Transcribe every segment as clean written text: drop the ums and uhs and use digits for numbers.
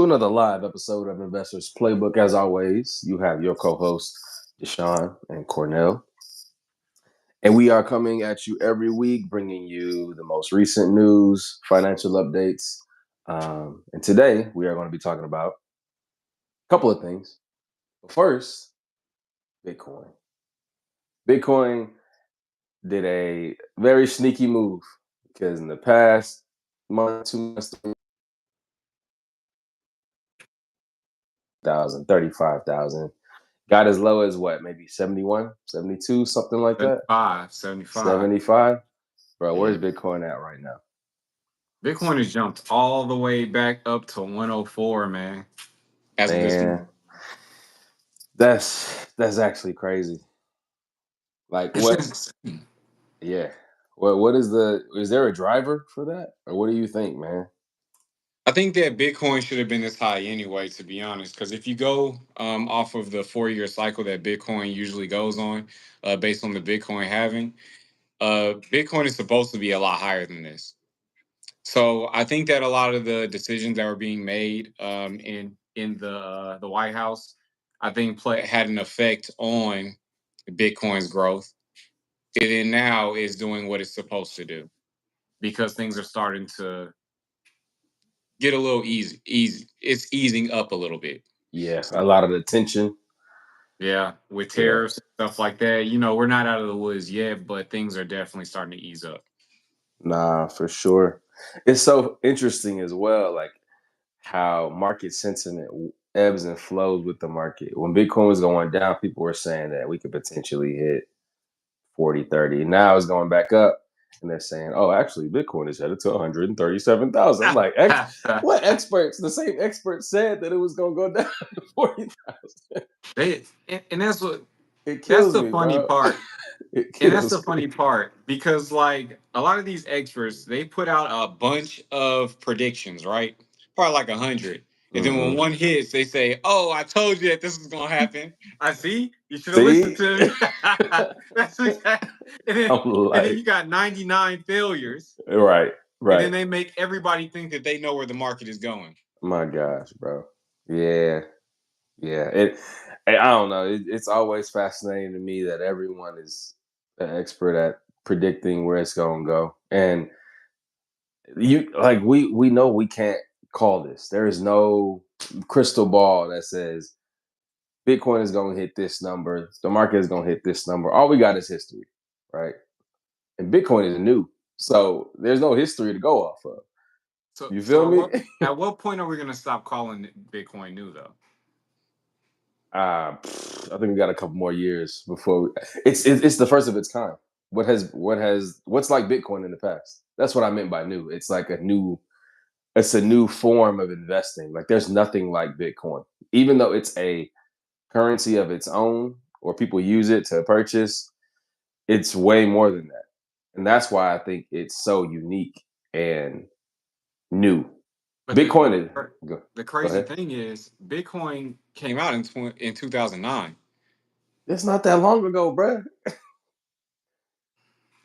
to another live episode of Investors Playbook. As always, you have your co-hosts, Deshaun and Cornell. And we are coming at you every week, bringing you the most recent news, financial updates. And today, we are going to be talking about a couple of things. But first, Bitcoin. Bitcoin did a very sneaky move because in the past month, 2 months, 35,000. Got as low as what, maybe 71, 72, something like that? 75. 75? Bro, Yeah. where's Bitcoin at right now? Bitcoin has jumped all the way back up to 104, man. As of this Man, morning. that's actually crazy. Like It's what? insane. Yeah. What is there a driver for that? Or what do you think, man? I think that Bitcoin should have been this high anyway, to be honest. Because if you go off of the 4-year cycle that Bitcoin usually goes on, based on the Bitcoin halving, Bitcoin is supposed to be a lot higher than this. So I think that a lot of the decisions that were being made in the White House, I think had an effect on Bitcoin's growth. And then now is doing what it's supposed to do because things are starting to get a little easy. It's easing up a little bit. Yeah, a So lot of the tension. yeah, with Yeah. tariffs and stuff like that, we're not out of the woods yet, but things are definitely starting to ease up. Nah, for sure. It's so interesting as well, like how market sentiment ebbs and flows with the market. When Bitcoin was going down, people were saying that we could potentially hit 40, 30. Now it's going back up. And they're saying, oh, actually, Bitcoin is headed to 137,000. I'm like, what experts? The same experts said that it was going to go down to 40,000. And that's what It that's kills the me, funny bro. part. It And that's kills the me. funny part because, like, a lot of these experts, they put out a bunch of predictions, right? Probably like 100. And then when Hmm. one hits, they say, "Oh, I told you that this was gonna happen. I see. You should have listened See? to me." That's exactly. And then, I'm and then like, you got 99 failures, right, and right. then they make everybody think that they know where the market is going. My gosh, bro. Yeah, yeah. I don't know. It's always fascinating to me that everyone is an expert at predicting where it's going to go. And we know we can't call this. There is no crystal ball that says Bitcoin is going to hit this number, the market is going to hit this number. All we got is history, right? And Bitcoin is new, so there's no history to go off of. So, You so feel at me? what point are we gonna stop calling Bitcoin new, though? I think we got a couple more years before it's the first of its kind. What's like Bitcoin in the past? That's what I meant by new. It's a new form of investing. Like there's nothing like Bitcoin, even though it's a currency of its own, or people use it to purchase. It's way more than that, and that's why I think it's so unique and new. But Bitcoin is the go crazy ahead. thing is, Bitcoin came out in 2009. It's not that long ago, bruh.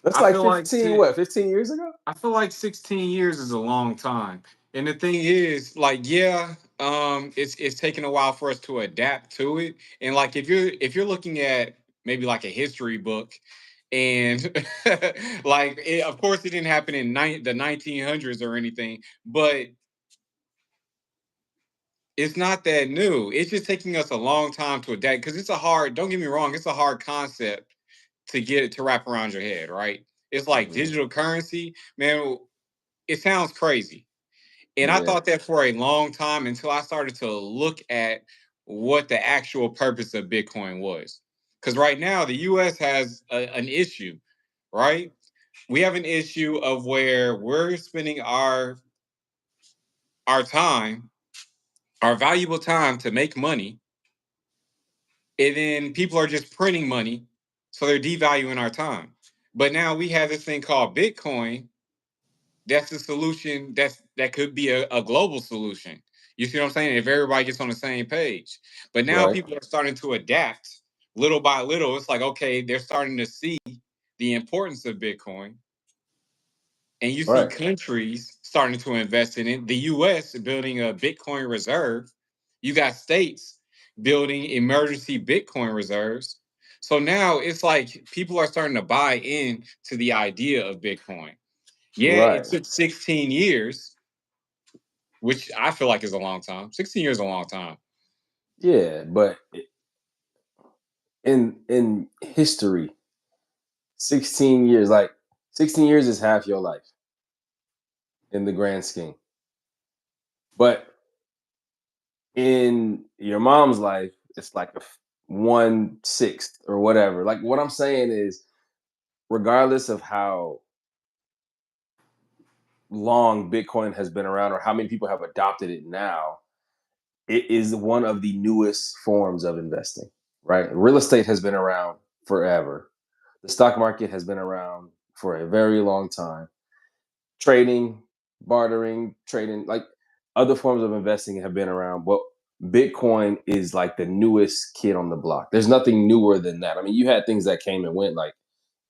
That's I like feel like 15, 10, what, 15 years ago? I feel like 16 years is a long time. And the thing is, like, yeah, it's taken a while for us to adapt to it. And like, if you're looking at maybe like a history book, and like, of course, it didn't happen in the 1900s or anything, but it's not that new. It's just taking us a long time to adapt because it's a hard. Don't get me wrong, it's a hard concept to get it to wrap around your head, right? It's like Hmm. digital currency, man. It sounds crazy. And I Yeah. thought that for a long time until I started to look at what the actual purpose of Bitcoin was. Because right now, the US has an issue, right? We have an issue of where we're spending our time, our valuable time to make money, and then people are just printing money, so they're devaluing our time. But now we have this thing called Bitcoin. That's the solution. That could be a global solution. You see what I'm saying? If everybody gets on the same page. But now Right. people are starting to adapt little by little. It's like, okay, they're starting to see the importance of Bitcoin. And you see Right. countries starting to invest in it. The US building a Bitcoin reserve. You got states building emergency Bitcoin reserves. So now it's like people are starting to buy in to the idea of Bitcoin. Yeah, it Right. took 16 years, which I feel like is a long time. 16 years is a long time. Yeah, but in history, 16 years, like 16 years is half your life in the grand scheme. But in your mom's life, it's like a 1/6 or whatever. Like what I'm saying is, regardless of how long Bitcoin has been around or how many people have adopted it now, it is one of the newest forms of investing, right? Real estate has been around forever. The stock market has been around for a very long time. Trading, bartering, trading, like other forms of investing have been around, but Bitcoin is like the newest kid on the block. There's nothing newer than that. I mean, you had things that came and went, like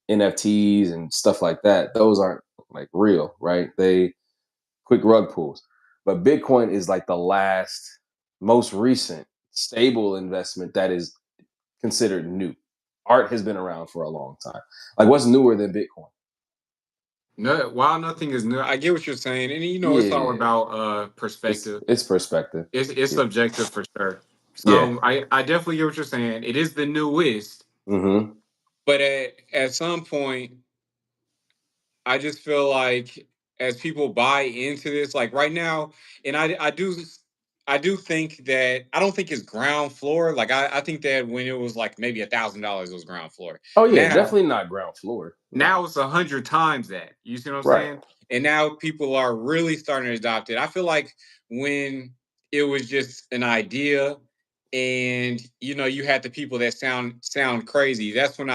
NFTs and stuff like that. Those aren't like real, right? They quick rug pulls. But Bitcoin is like the last, most recent, stable investment that is considered new. Art has been around for a long time. Like, what's newer than Bitcoin? No, while nothing is new, I get what you're saying, and it's all Yeah, about it's perspective. it's perspective. It's Yeah, subjective for sure. yeah. So I definitely get what you're saying. It is the newest, Mm-hmm. but at some point, I just feel like as people buy into this, like right now, and I do think that I don't think it's ground floor. Like I think that when it was like maybe $1,000, it was ground floor. Oh yeah, Now definitely not ground floor. No. now it's 100 times that. You see what I'm Right. saying? And now people are really starting to adopt it. I feel like when it was just an idea, and you had the people that sound crazy. That's when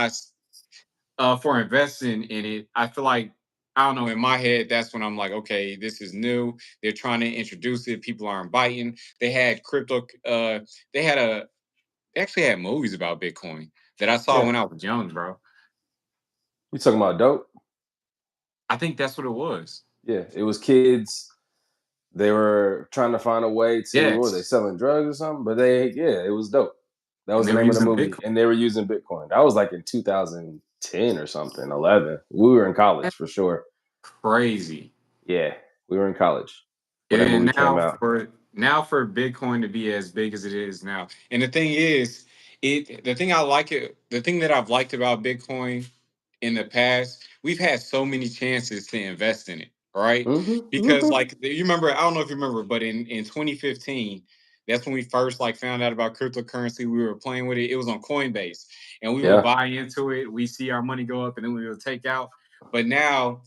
for investing in it, I feel like I don't know. In my head, that's when I'm like, okay, this is new. They're trying to introduce it. People aren't biting. They had crypto. They had a. They actually had movies about Bitcoin that I saw Yeah. when I was young, bro. You talking about dope? I think that's what it was. Yeah. It was kids. They were trying to find a way to, what were they, Yes, selling drugs or something? But yeah, it was dope. That and was they the were name of the using movie. Bitcoin. And they were using Bitcoin. That was like in 2010 or something, 11. We were in college That's for sure. crazy. Yeah, we were in college when that And movie came out. now for Bitcoin to be as big as it is now. And the thing is, the thing I like it, the thing that I've liked about Bitcoin in the past, we've had so many chances to invest in it, right? Mm-hmm. Because Mm-hmm. like you remember, I don't know if you remember, but in 2015, that's when we first like found out about cryptocurrency. We were playing with it. It was on Coinbase, and we would Yeah. buy into it. We see our money go up, and then we would take out. But now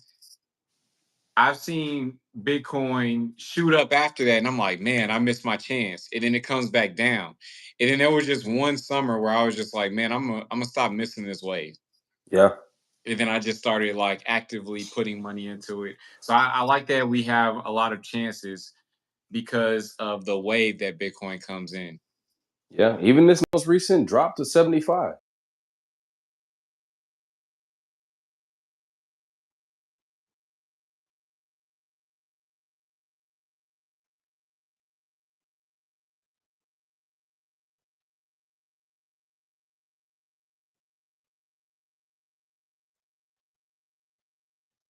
I've seen Bitcoin shoot up after that, and I'm like, man, I missed my chance. And then it comes back down. And then there was just one summer where I was just like, man, I'm gonna stop missing this wave. Yeah. And then I just started like actively putting money into it. So I like that we have a lot of chances because of the wave that Bitcoin comes in. Yeah. Even this most recent drop to 75.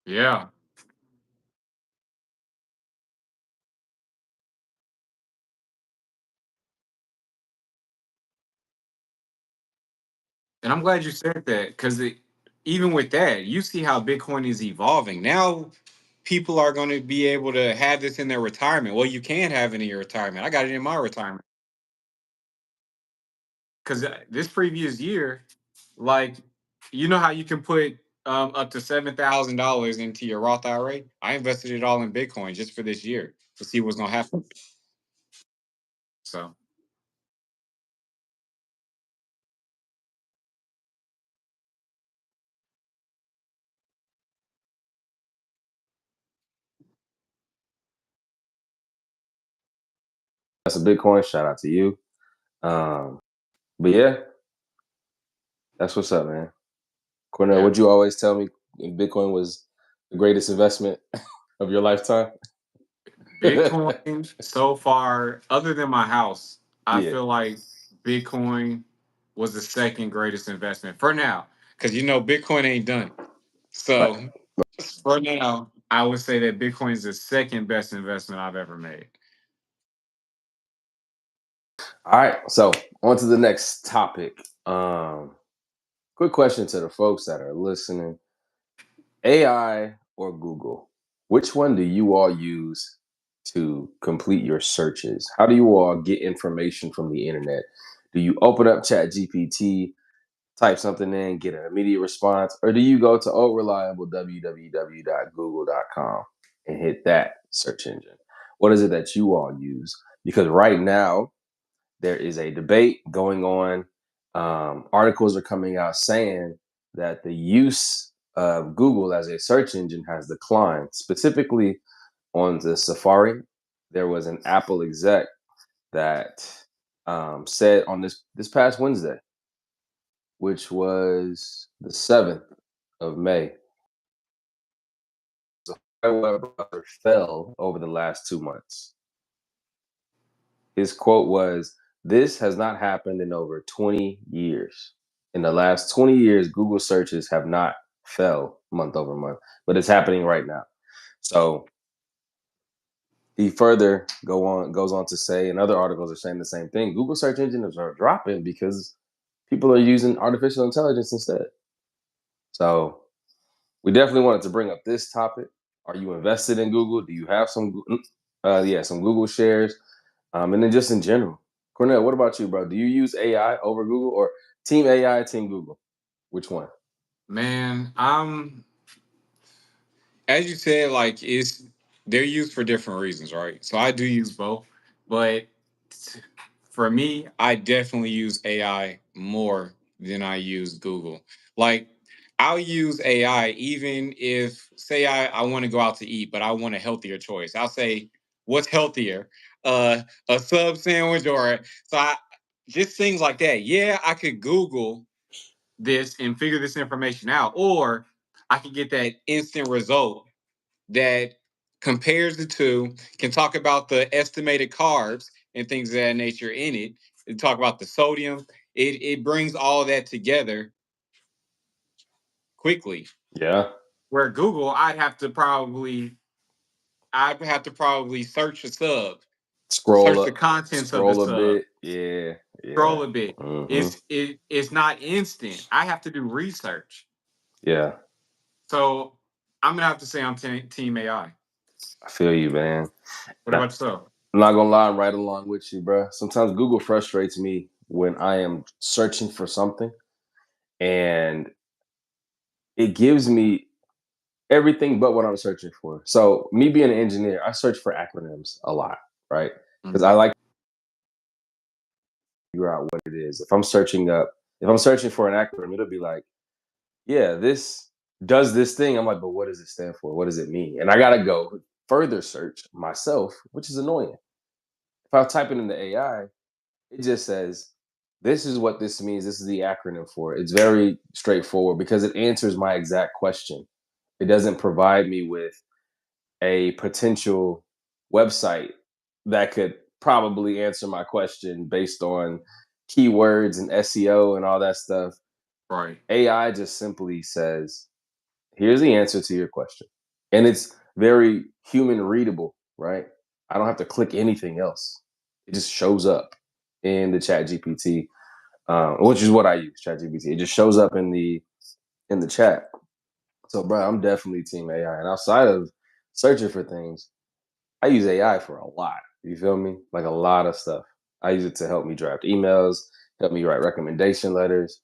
Yeah. And I'm glad you said that because even with that, you see how Bitcoin is evolving. Now people are going to be able to have this in their retirement. Well, you can have it in your retirement. I got it in my retirement because this previous year, like, you know how you can put up to $7,000 into your Roth IRA. I invested it all in Bitcoin just for this year to see what's going to happen. So That's a Bitcoin. Shout out to you. Um, but yeah, that's what's up, man. Cornell, yeah, would you always tell me if Bitcoin was the greatest investment of your lifetime? Bitcoin so far, other than my house, I Yeah. feel like Bitcoin was the second greatest investment for now. Because Bitcoin ain't done it. Right. So for now, I would say that Bitcoin is the second best investment I've ever made. All right. So on to the next topic. Quick question to the folks that are listening. AI or Google? Which one do you all use to complete your searches? How do you all get information from the internet? Do you open up Chat GPT, type something in, get an immediate response, or do you go to old reliable www.google.com and hit that search engine? What is it that you all use? Because right now there is a debate going on. Articles are coming out saying that the use of Google as a search engine has declined. Specifically on the Safari, there was an Apple exec that said on this past Wednesday, which was the 7th of May, the web browser fell over the last 2 months. His quote was, "This has not happened in over 20 years. In the last 20 years, Google searches have not fell month over month, but it's happening right now." So he further goes on to say, and other articles are saying the same thing. Google search engines are dropping because people are using artificial intelligence instead. So we definitely wanted to bring up this topic. Are you invested in Google? Do you have some Google shares? And then just in general, Cornell, what about you, bro? Do you use AI over Google or Team AI, Team Google? Which one? Man, as you said, like they're used for different reasons, right? So I do use both, but for me, I definitely use AI more than I use Google. Like I'll use AI even if say I want to go out to eat, but I want a healthier choice. I'll say, what's healthier? A sub sandwich or so I just things like that. Yeah, I could Google this and figure this information out, or I could get that instant result that compares the two, can talk about the estimated carbs and things of that nature in it, and talk about the sodium. It brings all that together quickly. Yeah. Where Google, I'd have to probably search a sub, Scroll search the up, contents of the scroll a sub, bit. Yeah. Yeah. scroll a bit. Hmm. It's not instant. I have to do research. Yeah. So I'm gonna have to say I'm team AI. I feel you, man. What Nah, about yourself? I'm not gonna lie, I'm right along with you, bro. Sometimes Google frustrates me when I am searching for something and it gives me everything but what I'm searching for. So, me being an engineer, I search for acronyms a lot, right? Because I Mhm. like to figure out what it is. If I'm searching for an acronym, it'll be like, yeah, this does this thing. I'm like, but what does it stand for? What does it mean? And I gotta go further search myself, which is annoying. If I type it into AI, it just says, this is what this means. This is the acronym for it. It's very straightforward because it answers my exact question. It doesn't provide me with a potential website that could probably answer my question based on keywords and SEO and all that stuff. Right. AI just simply says, here's the answer to your question. And it's very human readable, right? I don't have to click anything else. It just shows up in the chat GPT, which is what I use, chat GPT. It just shows up in the chat. So bro, I'm definitely team AI. And outside of searching for things, I use AI for a lot. You feel me? Like a lot of stuff. I use it to help me draft emails, help me write recommendation letters.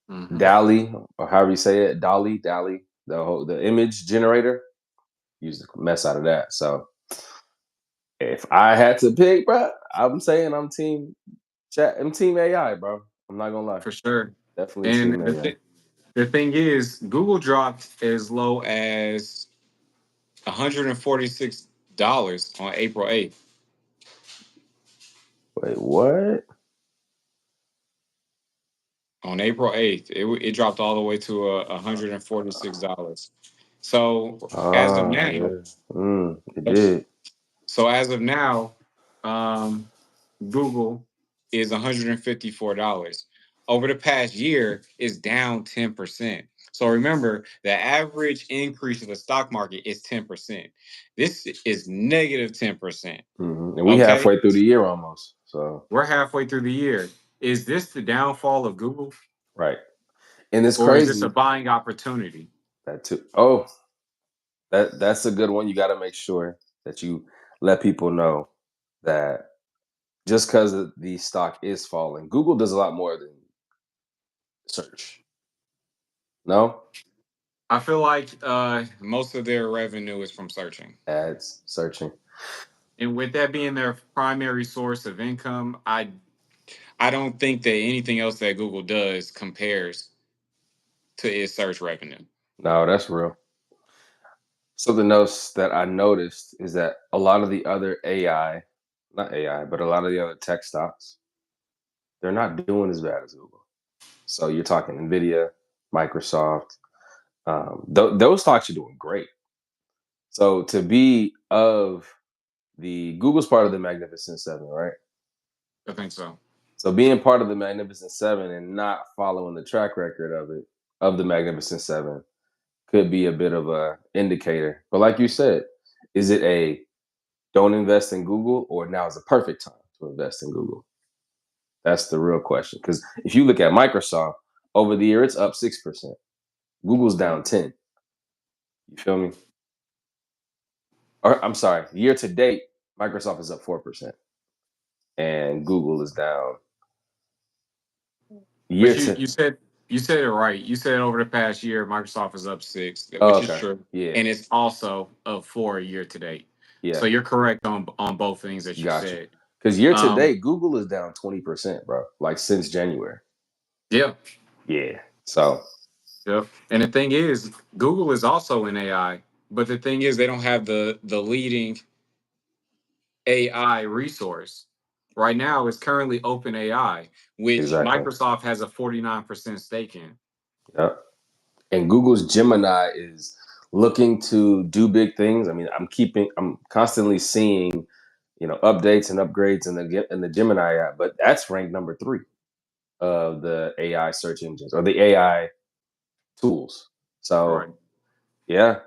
Hmm. Dally, or however you say it, Dally, the image generator. Use the mess out of that. So if I had to pick, bro, I'm saying I'm team chat. I'm team AI, bro. I'm not gonna lie. For sure. Definitely And team AI. the thing is, Google dropped as low as $146 on April 8th. Wait, what? On April 8th, it dropped all the way to $146. So as of Ah, now, yeah. It as did. So as of now, um, Google is $154. Over the past year, is down 10%. So remember, the average increase of the stock market is 10%. This is negative 10%. And we Okay. halfway through the year almost. So We're halfway through the year. Is this the downfall of Google, right, and it's or is this a crazy buying opportunity? that too. Oh, that's a good one. You got to make sure that you let people know that just because the stock is falling, Google does a lot more than search. No I feel like most of their revenue is from searching. ads, searching. And with that being their primary source of income, I don't think that anything else that Google does compares to its search revenue. No, that's real. Something else that I noticed is that a lot of the other AI, not AI, but a lot of the other tech stocks, they're not doing as bad as Google. So you're talking Nvidia, Microsoft. Those stocks are doing great. So to be of the Google's part of the Magnificent Seven, right? I think so. So being part of the Magnificent Seven and not following the track record of it of the Magnificent Seven could be a bit of a indicator. But like you said, is it a don't invest in Google or now is the perfect time to invest in Google? That's the real question. Because if you look at Microsoft over the year, it's up 6%. Google's down 10. You feel me? Or I'm sorry, year to date, Microsoft is up 4% and Google is down year But you to you said you said it right. You said over the past year, Microsoft is up 6, oh, which is okay. true, Yeah. and it's also up 4 year to date. Yeah. So you're correct on both things that you Gotcha. said. Because year to Um, date, Google is down 20%, bro. Like since January. yeah, Yeah. So yep. And the thing is, Google is also in AI, but the thing is, they don't have the leading AI resource. Right now, it's currently Open AI, which exactly. Microsoft has a 49% stake in. Yep. And Google's Gemini is looking to do big things. I mean, I'm constantly seeing, updates and upgrades in the Gemini app, but that's ranked number 3 of the AI search engines or the AI tools. Right. So yeah,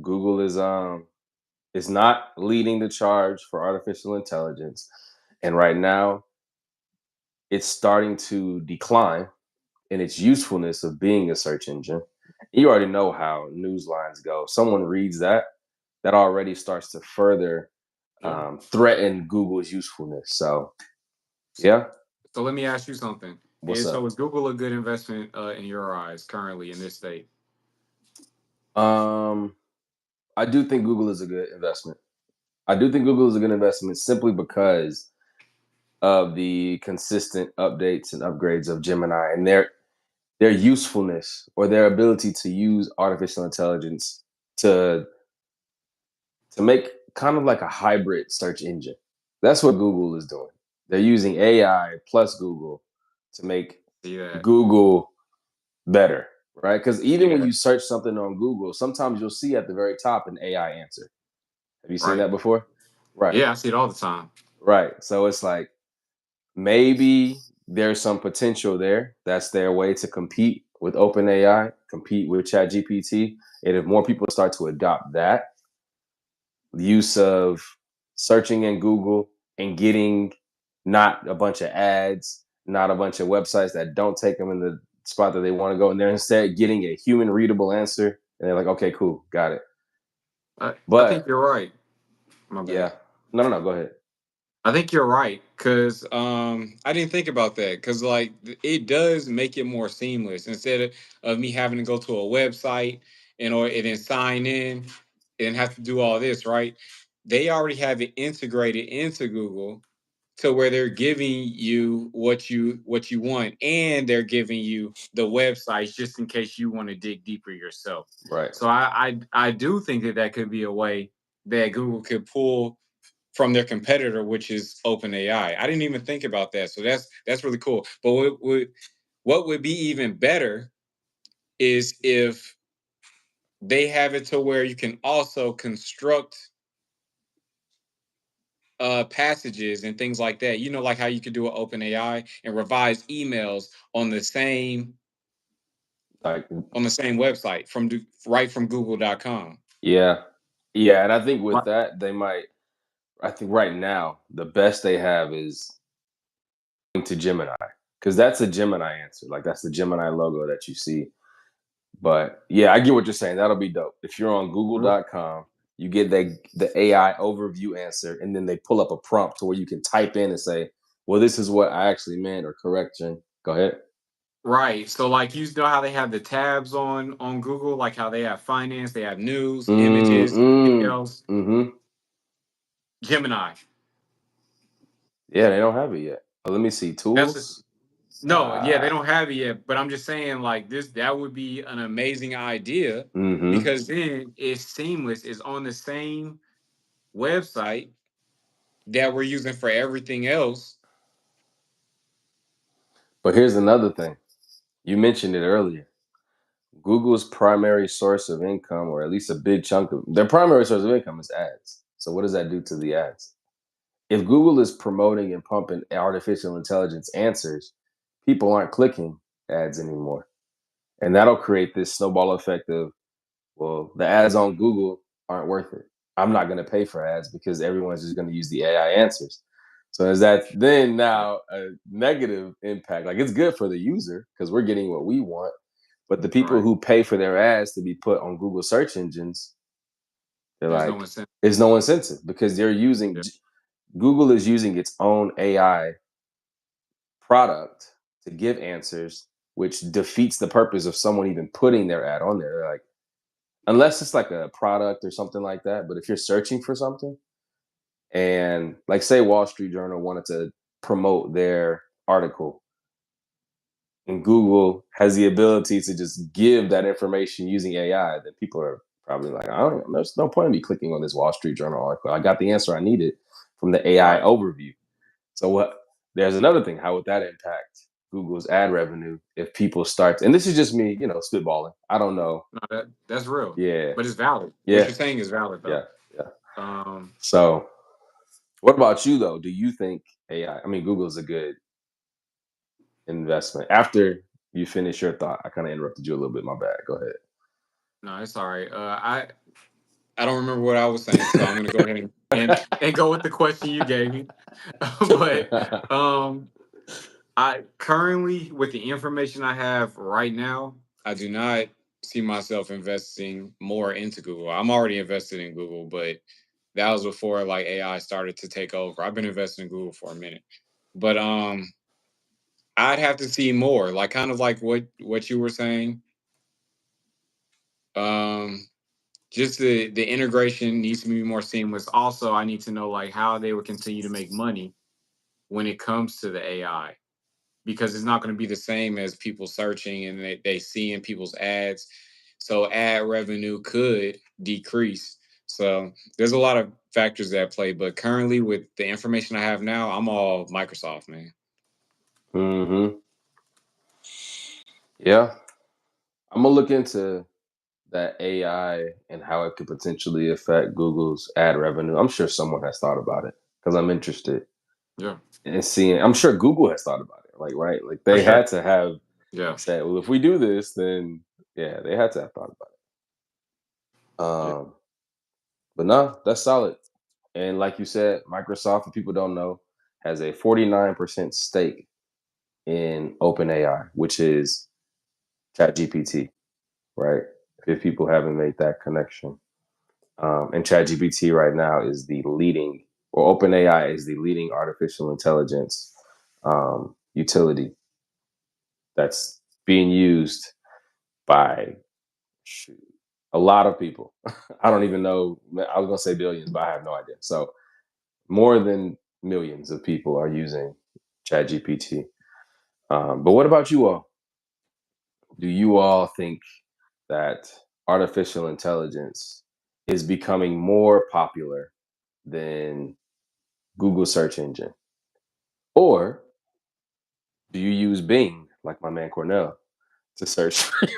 Google is not leading the charge for artificial intelligence, and right now it's starting to decline in its usefulness of being a search engine. You already know how news lines go. Someone reads that already starts to further Yeah. threaten Google's usefulness. So So, yeah, so let me ask you something. what's So up? is Google a good investment in your eyes currently in this state? Um, I do think Google is a good investment. I do think Google is a good investment simply because of the consistent updates and upgrades of Gemini and their usefulness or their ability to use artificial intelligence to to make kind of like a hybrid search engine. That's what Google is doing. They're using AI plus Google to make See that? Google better, right? Because even when Yeah. you search something on Google, sometimes you'll see at the very top an AI answer. Have you seen Right. that before? Right, Yeah, I see it all the time. right. So it's like maybe there's some potential there. That's their way to compete with OpenAI, compete with ChatGPT. And if more people start to adopt that, use of searching in Google and getting not a bunch of ads, not a bunch of websites that don't take them in the spot that they want to go, and they're instead getting a human readable answer, and they're like, okay, cool, got it. I think But you're right. My bad. yeah, no, go ahead. I think you're right because I didn't think about that because like it does make it more seamless instead of me having to go to a website and then sign in and have to do all this, right? They already have it integrated into Google to where they're giving you what you want and they're giving you the websites just in case you want to dig deeper yourself. Right. So I do think that that could be a way that Google could pull from their competitor, which is OpenAI. I didn't even think about that. So that's really cool. But what would be even better is if they have it to where you can also construct passages and things like that. You know, like how you could do an open AI and revise emails Like, on the same website right from google.com. yeah, yeah, and I think Right. with that they might. I think right now the best they have is to Gemini, because that's a Gemini answer. Like that's the Gemini logo that you see. But yeah, I get what you're saying. That'll be dope. If you're on Google.com, you get the AI overview answer, and then they pull up a prompt to where you can type in and say, "Well, this is what I actually meant," or "correction." Go ahead. Right. So like you know how they have the tabs on Google, like how they have finance, they have news, Mm, images, mm, videos, mm-hmm. Gemini. Yeah, they don't have it yet. Let me see. That's Tools. no, yeah, they don't have it yet. But I'm just saying, like this, that would be an amazing idea Mm-hmm. because then it's seamless. It's on the same website that we're using for everything else. But here's another thing. You mentioned it earlier. Google's primary source of income, or at least a big chunk of their primary source of income, is ads. So what does that do to the ads? If Google is promoting and pumping artificial intelligence answers, people aren't clicking ads anymore. And that'll create this snowball effect of, well, the ads on Google aren't worth it. I'm not going to pay for ads because everyone's just going to use the AI answers. So is that then now a negative impact? Like it's good for the user because we're getting what we want, but the people Right. who pay for their ads to be put on Google search engines, they're There's no like, incentive. there's no incentive because they're using Yeah. Google is using its own AI product to give answers, which defeats the purpose of someone even putting their ad on there. They're like, unless it's like a product or something like that. But if you're searching for something, and like say Wall Street Journal wanted to promote their article, and Google has the ability to just give that information using AI, then people are probably like, I don't know, there's no point in me clicking on this Wall Street Journal article. I got the answer I needed from the AI Right. overview. So what there's another thing. How would that impact Google's ad revenue if people start and this is just me, spitballing. I don't know. No, that's real. Yeah. But it's valid. What Yeah. you're saying is valid Yeah. though. Yeah. Um, So what about you though? Do you think AI, I mean Google's a good investment? After you finish your thought, I kind of interrupted you a little bit. My bad. Go no, it's all right. I don't remember what I was saying, so I'm gonna go ahead and go with the question you gave me. But ahead. um I currently, with the information I have right now, I do not see myself investing more into Google. I'm already invested in Google, but that was before like AI started to take over. I've been investing in Google for a minute. But I'd have to see more, like kind of like what you were saying. Um just the integration needs to be more seamless. Also, I need to know like how they would continue to make money when it comes to the AI because it's not going to be the same as people searching and they see in people's ads. So ad revenue could decrease. So there's a lot of factors that play. But currently, with the information I have now, I'm all Microsoft, man. hmm Yeah. I'm gonna look into that AI and how it could potentially affect Google's ad revenue. I'm sure someone has thought about it because I'm interested Yeah, in seeing. I'm sure Google has thought about it. Like, right? Like for they sure. had to have Yeah, said, well, if we do this, then yeah, they had to have thought about it. yeah. But no, that's solid. And like you said, Microsoft, if people don't know, has a 49% stake in OpenAI, which is ChatGPT, right? If people haven't made that connection. And ChatGPT right now is the leading, or OpenAI is the leading artificial intelligence utility that's being used by shoot, a lot of people. I don't even know. I was going to say billions, but I have no idea. So more than millions of people are using ChatGPT. But what about you all? Do you all think that artificial intelligence is becoming more popular than Google search engine? Or do you use Bing, like my man Cornell, to search for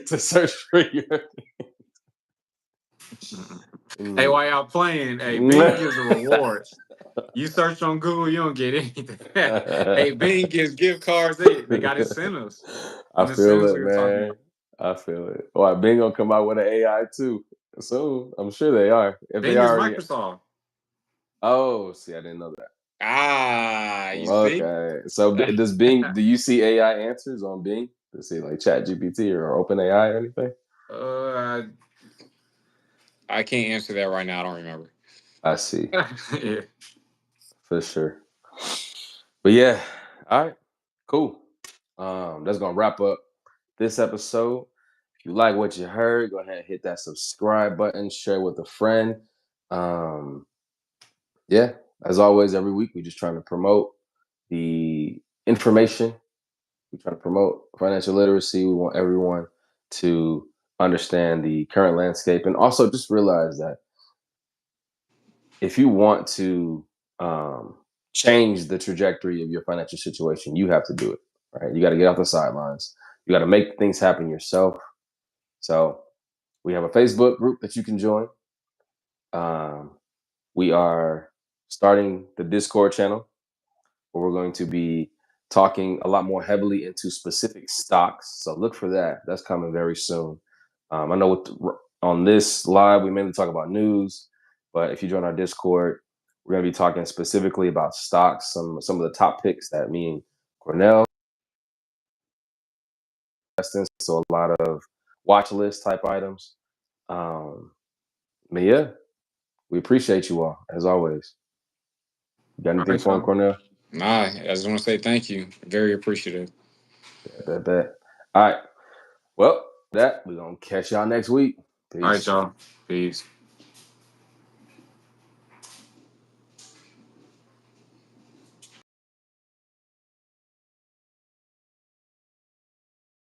to search for your Hey, Mm. while y'all playing, hey, Bing gives a reward. You search on Google, you don't get anything. Hey, Bing gives gift cards. They got incentives. I Them feel incentives it, we were talking man. about. I feel it. All right, Bing gonna come out with an AI too soon. I'm sure they are. If they Bing is already, Microsoft. oh, see, I didn't know that. Ah, you see? Okay, so does Bing? Do you see AI answers on Bing? To see like Chat GPT or OpenAI or anything? uh, I can't answer that right now. I don't remember. I see Yeah. for sure. But yeah, all right, cool. That's gonna wrap up this episode. If you like what you heard, go ahead and hit that subscribe button, share with a friend. Um, yeah, as always, every week we just trying to promote the information. We try to promote financial literacy. We want everyone to understand the current landscape and also just realize that if you want to um, change the trajectory of your financial situation, you have to do it. Right? You got to get off the sidelines. You got to make things happen yourself. So we have a Facebook group that you can join. Um, we are starting the Discord channel where we're going to be talking a lot more heavily into specific stocks. So look for that. That's coming very soon. I know on this live, we mainly talk about news, but if you join our Discord, we're going to be talking specifically about stocks, some of the top picks that me and Cornell invest in. So a lot of watch list type items. Um, but yeah, we appreciate you all as always. You got All anything right, for him, y'all. Cornell? Nah, I just want to say thank you. Very appreciative. Bet. All right. Well, that we're gonna catch y'all next week. All right, Peace. y'all. Peace.